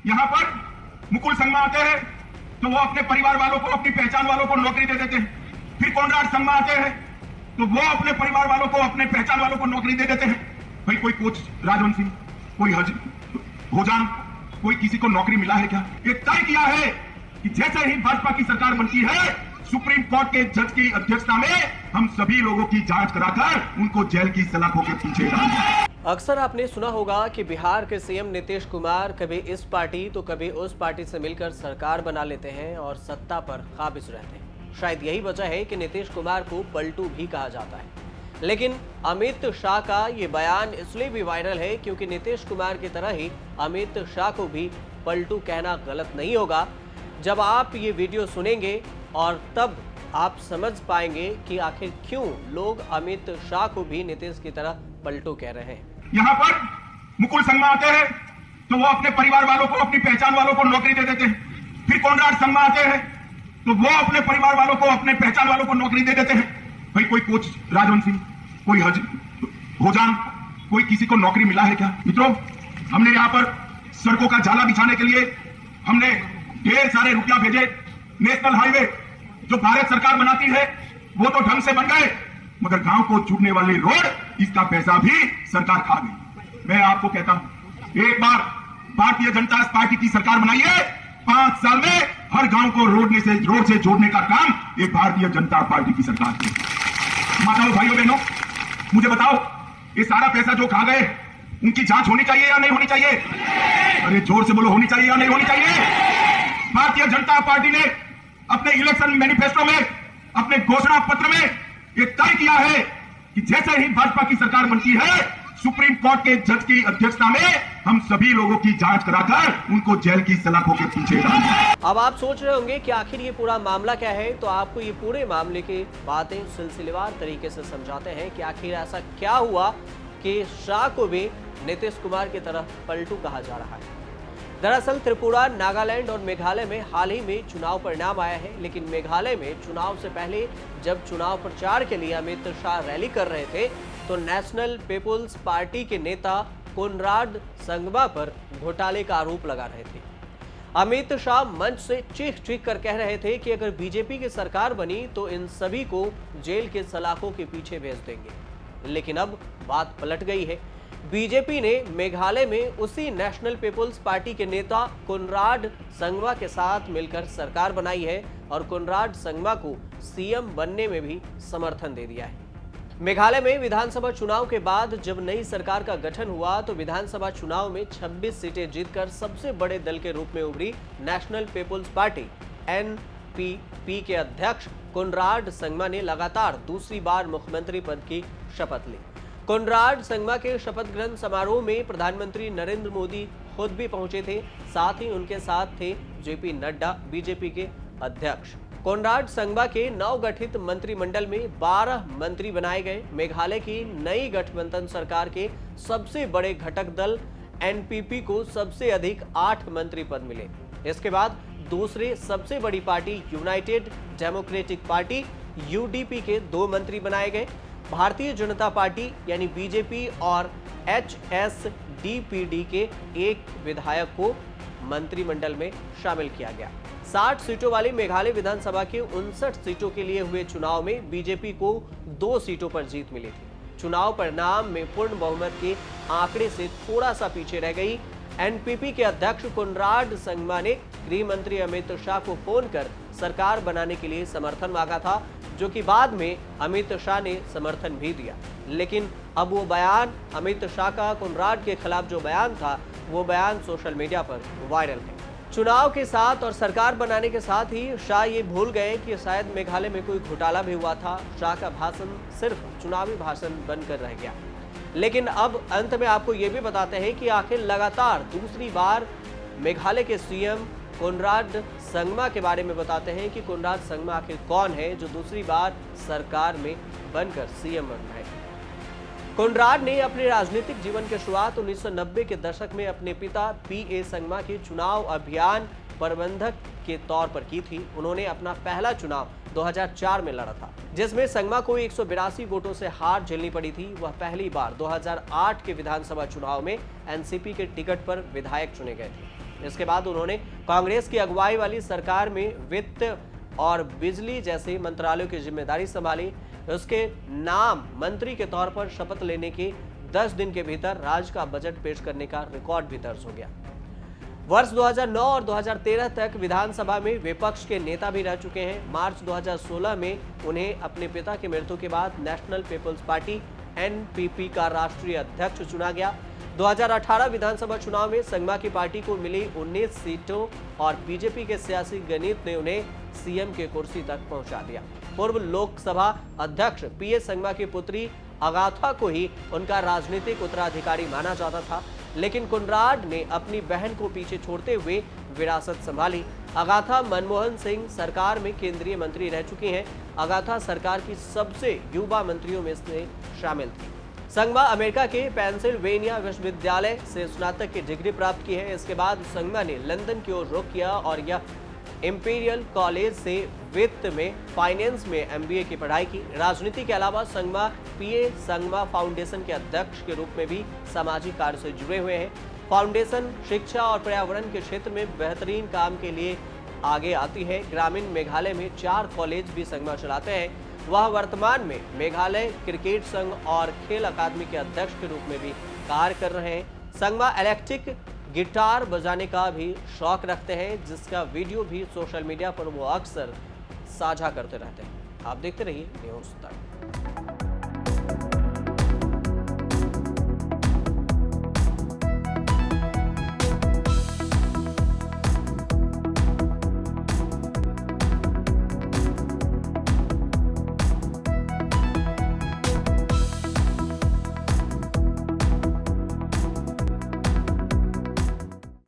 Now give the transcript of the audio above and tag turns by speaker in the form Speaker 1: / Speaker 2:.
Speaker 1: यहाँ पर मुकुल संगमा आते हैं तो वो अपने परिवार वालों को, अपनी पहचान वालों को नौकरी दे देते हैं। फिर कॉनराड संगमा आते हैं तो वो अपने परिवार वालों को, अपने पहचान वालों को नौकरी दे देते हैं। भाई कोई कोच राजवंश सिंह, कोई भोजान, कोई किसी को नौकरी मिला है क्या? ये तय किया है कि जैसे ही भाजपा की सरकार बनती है, सुप्रीम कोर्ट के जज की अध्यक्षता में हम सभी लोगों की जांच कराकर उनको जेल की सलाखों के पीछे डालेंगे।
Speaker 2: अक्सर आपने सुना होगा कि बिहार के सीएम नीतीश कुमार कभी इस पार्टी तो कभी उस पार्टी से मिलकर सरकार बना लेते हैं और सत्ता पर काबिज रहते हैं। शायद यही वजह है कि नीतीश कुमार को पलटू भी कहा जाता है। लेकिन अमित शाह का ये बयान इसलिए भी वायरल है क्योंकि नीतीश कुमार की तरह ही अमित शाह को भी पलटू कहना गलत नहीं होगा। जब आप ये वीडियो सुनेंगे और तब आप समझ पाएंगे कि आखिर क्यों लोग अमित शाह को भी नीतीश की तरह पलटू कह रहे हैं।
Speaker 1: यहाँ पर मुकुल संगमा आते हैं तो वो अपने परिवार वालों को, अपनी पहचान वालों को नौकरी दे देते हैं। फिर कॉनराड संगमा आते हैं तो वो अपने परिवार वालों को, अपने पहचान वालों को नौकरी दे देते हैं। भाई कोई कोच राजवंश सिंह, कोई भोजान, कोई किसी को नौकरी मिला है क्या? मित्रों, हमने यहाँ पर सड़कों का जाला बिछाने के लिए हमने ढेर सारे रुपया भेजे। नेशनल हाईवे जो भारत सरकार बनाती है वो तो ढंग से बन गए, मगर गांव को जुड़ने वाले रोड, इसका पैसा भी सरकार खा गई। मैं आपको कहता हूं, एक बार भारतीय जनता पार्टी की सरकार बनाइए, 5 साल में हर गांव को रोड से जोड़ने का काम एक भारतीय जनता पार्टी की सरकार की। माताओं, भाइयों, बहनों, मुझे बताओ, ये सारा पैसा जो खा गए, उनकी जांच होनी चाहिए या नहीं होनी चाहिए? अरे जोर से बोलो, होनी चाहिए या नहीं होनी चाहिए? भारतीय जनता पार्टी ने अपने इलेक्शन मैनिफेस्टो में, अपने घोषणा पत्र में ये तय किया है कि जैसे ही भाजपा की सरकार बनती है, सुप्रीम कोर्ट के जज की अध्यक्षता में हम सभी लोगों की जांच कराकर उनको जेल की सलाखों के पीछे डालेंगे।
Speaker 2: अब आप सोच रहे होंगे कि आखिर ये पूरा मामला क्या है, तो आपको ये पूरे मामले की बातें सिलसिलेवार तरीके से समझाते हैं कि आखिर ऐसा क्या हुआ कि शाह को भी नीतीश कुमार की तरह पलटू कहा जा रहा है। दरअसल त्रिपुरा, नागालैंड और मेघालय में हाल ही में चुनाव परिणाम आया है, लेकिन मेघालय में चुनाव से पहले जब चुनाव प्रचार के लिए अमित शाह रैली कर रहे थे तो नेशनल पीपुल्स पार्टी के नेता कॉनराड संगमा पर घोटाले का आरोप लगा रहे थे। अमित शाह मंच से चीख चीख कर कह रहे थे कि अगर बीजेपी की सरकार बनी तो इन सभी को जेल के सलाखों के पीछे भेज देंगे। लेकिन अब बात पलट गई है। बीजेपी ने मेघालय में उसी नेशनल पीपुल्स पार्टी के नेता कॉनराड संगमा के साथ मिलकर सरकार बनाई है और कॉनराड संगमा को सीएम बनने में भी समर्थन दे दिया है। मेघालय में विधानसभा चुनाव के बाद जब नई सरकार का गठन हुआ तो विधानसभा चुनाव में 26 सीटें जीतकर सबसे बड़े दल के रूप में उभरी नेशनल पीपुल्स पार्टी एनपीपी के अध्यक्ष कॉनराड संगमा ने लगातार दूसरी बार मुख्यमंत्री पद की शपथ ली। कॉनराड संगमा के शपथ ग्रहण समारोह में प्रधानमंत्री नरेंद्र मोदी खुद भी पहुंचे थे। साथ ही उनके साथ थे जेपी नड्डा, बीजेपी के अध्यक्ष। कॉनराड संगमा के नवगठित मंत्रिमंडल में 12 मंत्री बनाए गए। मेघालय की नई गठबंधन सरकार के सबसे बड़े घटक दल एनपीपी को सबसे अधिक 8 मंत्री पद मिले। इसके बाद दूसरे सबसे बड़ी party United democratic party UDP के 2 मंत्री बनाए गए। भारतीय जनता पार्टी यानी बीजेपी और एचएसडीपीडी के 1 विधायक को मंत्रिमंडल में शामिल किया गया। 60 सीटों वाली मेघालय विधानसभा के 59 सीटों के लिए हुए चुनाव में बीजेपी को 2 सीटों पर जीत मिली थी। चुनाव परिणाम में पूर्ण बहुमत के आंकड़े से थोड़ा सा पीछे रह गई। एनपीपी के अध्यक्ष कॉनराड संगमा ने गृह मंत्री अमित शाह को फोन कर सरकार बनाने के लिए समर्थन मांगा था, जो कि बाद में अमित शाह ने समर्थन भी दिया। लेकिन अब वो बयान, अमित शाह का कॉनराड के खिलाफ जो बयान था, वो बयान सोशल मीडिया पर वायरल है। चुनाव के साथ और सरकार बनाने के साथ ही शाह ये भूल गए कि शायद मेघालय में कोई घोटाला भी हुआ था। शाह का भाषण सिर्फ चुनावी भाषण बनकर रह गया। लेकिन अब अंत में आपको ये भी बताते हैं कि आखिर लगातार दूसरी बार मेघालय के सीएम कॉनराड संगमा के बारे में बताते हैं कि कॉनराड संगमा आखिर कौन है जो दूसरी बार सरकार में बनकर सीएम बन रहे हैं। कॉनराड ने अपने राजनीतिक जीवन की शुरुआत 1990 के दशक में अपने पिता पीए संगमा के चुनाव अभियान प्रबंधक के तौर पर की थी। उन्होंने अपना पहला चुनाव 2004 में लड़ा था, जिसमें संगमा को 182 वोटों से हार झेलनी पड़ी थी। वह पहली बार 2008 के विधानसभा चुनाव में एनसीपी के टिकट पर विधायक चुने गए थे। इसके बाद उन्होंने कांग्रेस की अगुवाई वाली सरकार में वित्त और बिजली जैसे मंत्रालयों की जिम्मेदारी संभाली। उसके नाम मंत्री के तौर पर शपथ लेने के 10 दिन के भीतर राज्य का बजट पेश करने का रिकॉर्ड भी दर्ज हो गया। वर्ष 2009 और 2013 तक विधानसभा में विपक्ष के नेता भी रह चुके हैं। मार्च 2016 में उन्हें अपने पिता की मृत्यु के बाद नेशनल पीपल्स पार्टी एनपीपी का राष्ट्रीय अध्यक्ष चुना गया। 2018 विधानसभा चुनाव में संगमा की पार्टी को मिली 19 सीटों और बीजेपी के सियासी गणित ने उन्हें सीएम की कुर्सी तक पहुंचा दिया। पूर्व लोकसभा अध्यक्ष पीएस संगमा की पुत्री अगाथा को ही उनका राजनीतिक उत्तराधिकारी माना जाता था, लेकिन कोनराड ने अपनी बहन को पीछे छोड़ते हुए विरासत संभाली। अगाथा मनमोहन सिंह सरकार में केंद्रीय मंत्री रह चुकी हैं। अगाथा सरकार की सबसे युवा मंत्रियों में से शामिल थी। संगमा अमेरिका के पेंसिल्वेनिया विश्वविद्यालय से स्नातक की डिग्री प्राप्त की है। इसके बाद संगमा ने लंदन की ओर रुख किया और यह इंपीरियल कॉलेज से वित्त में फाइनेंस में एमबीए की पढ़ाई की। राजनीति के अलावा संगमा पीए संगमा फाउंडेशन के अध्यक्ष के रूप में भी सामाजिक कार्य से जुड़े हुए हैं। फाउंडेशन शिक्षा और पर्यावरण के क्षेत्र में बेहतरीन काम के लिए आगे आती है। ग्रामीण मेघालय में 4 कॉलेज भी संगमा चलाते हैं। वह वर्तमान में मेघालय क्रिकेट संघ और खेल अकादमी के अध्यक्ष के रूप में भी कार्य कर रहे हैं। संगमा इलेक्ट्रिक गिटार बजाने का भी शौक रखते हैं, जिसका वीडियो भी सोशल मीडिया पर वो अक्सर साझा करते रहते हैं। आप देखते रहिए न्यूज़ तक।